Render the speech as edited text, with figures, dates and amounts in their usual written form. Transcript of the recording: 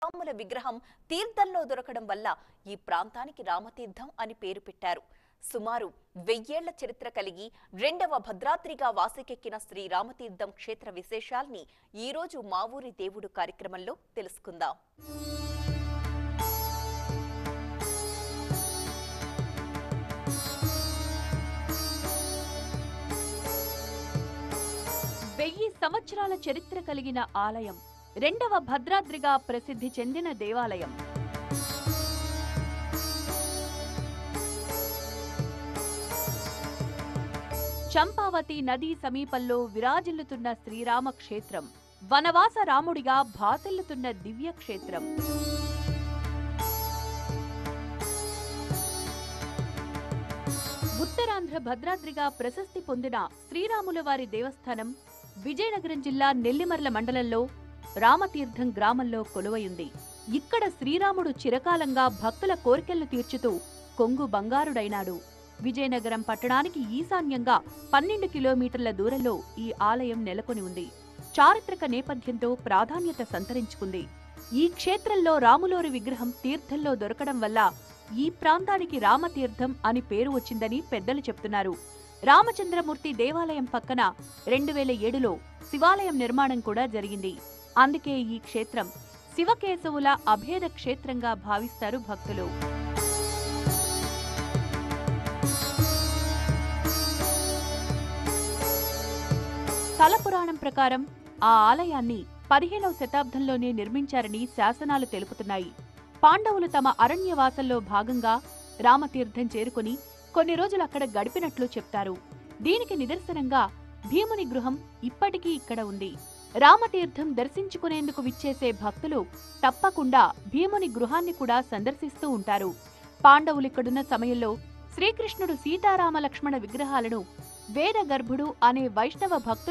శ్రీరాముల విగ్రహం తీర్థంలో దొరకడం వల్ల ఈ ప్రాంతానికి రామతీర్థం అని పేరు పెట్టారు. సుమారు 1000 ఏళ్ల చరిత్ర కలిగి రెండవ భద్రాద్రిగా వాసికెక్కిన శ్రీరామతీర్థం క్షేత్ర విశేషాల్ని ఈ రోజు మా ఊరి దేవుడు కార్యక్రమంలో తెలుసుకుందాం. వెయ్యి సంవత్సరాల చరిత్ర కలిగిన ఆలయం, రెండవ భద్రాద్రిగా ప్రసిద్ధి చెందిన దేవాలయం. చంపావతి నదీ సమీపంలో విరాజిల్లుతున్న శ్రీరామ క్షేత్రం, వనవాస రాముడిగా భాసిల్లుతున్న దివ్య క్షేత్రం. ఉత్తరాంధ్ర భద్రాద్రిగా ప్రశస్తి పొందిన శ్రీరాముల వారి దేవస్థానం విజయనగరం జిల్లా నెల్లిమర్ల మండలంలో రామతీర్థం గ్రామంలో కొలువయుంది. ఇక్కడ శ్రీరాముడు చిరకాలంగా భక్తుల కోరికలను తీర్చుతూ కొంగు బంగారుడైనాడు. విజయనగరం పట్టణానికి ఈశాన్యంగా 12 కిలోమీటర్ల దూరంలో ఈ ఆలయం నెలకొని ఉంది. చారిత్రక నేపథ్యంతో ప్రాధాన్యత సంతరించుకుంది. ఈ క్షేత్రంలో రాములోరి విగ్రహం తీర్థంలో దొరకడం వల్ల ఈ ప్రాంతానికి రామతీర్థం అని పేరు వచ్చిందని పెద్దలు చెప్తున్నారు. రామచంద్రమూర్తి దేవాలయం పక్కన 2007లో శివాలయం నిర్మాణం కూడా జరిగింది. అందుకే ఈ క్షేత్రం శివకేశవుల అభేద క్షేత్రంగా భావిస్తారు భక్తులు. స్థల పురాణం ప్రకారం ఆ ఆలయాన్ని 15వ శతాబ్దంలోనే నిర్మించారని శాసనాలు తెలుపుతున్నాయి. పాండవులు తమ అరణ్యవాసంలో భాగంగా రామతీర్థం చేరుకుని కొన్ని రోజులు అక్కడ గడిపినట్లు చెప్తారు. దీనికి నిదర్శనంగా భీముని గృహం ఇప్పటికీ ఇక్కడ ఉంది. రామతీర్థం దర్శించుకునేందుకు విచ్చేసే భక్తులు తప్పకుండా భీముని గృహాన్ని కూడా సందర్శిస్తూ ఉంటారు. పాండవులిక్కడున్న సమయంలో శ్రీకృష్ణుడు సీతారామ లక్ష్మణ విగ్రహాలను వేదగర్భుడు అనే వైష్ణవ భక్తుడు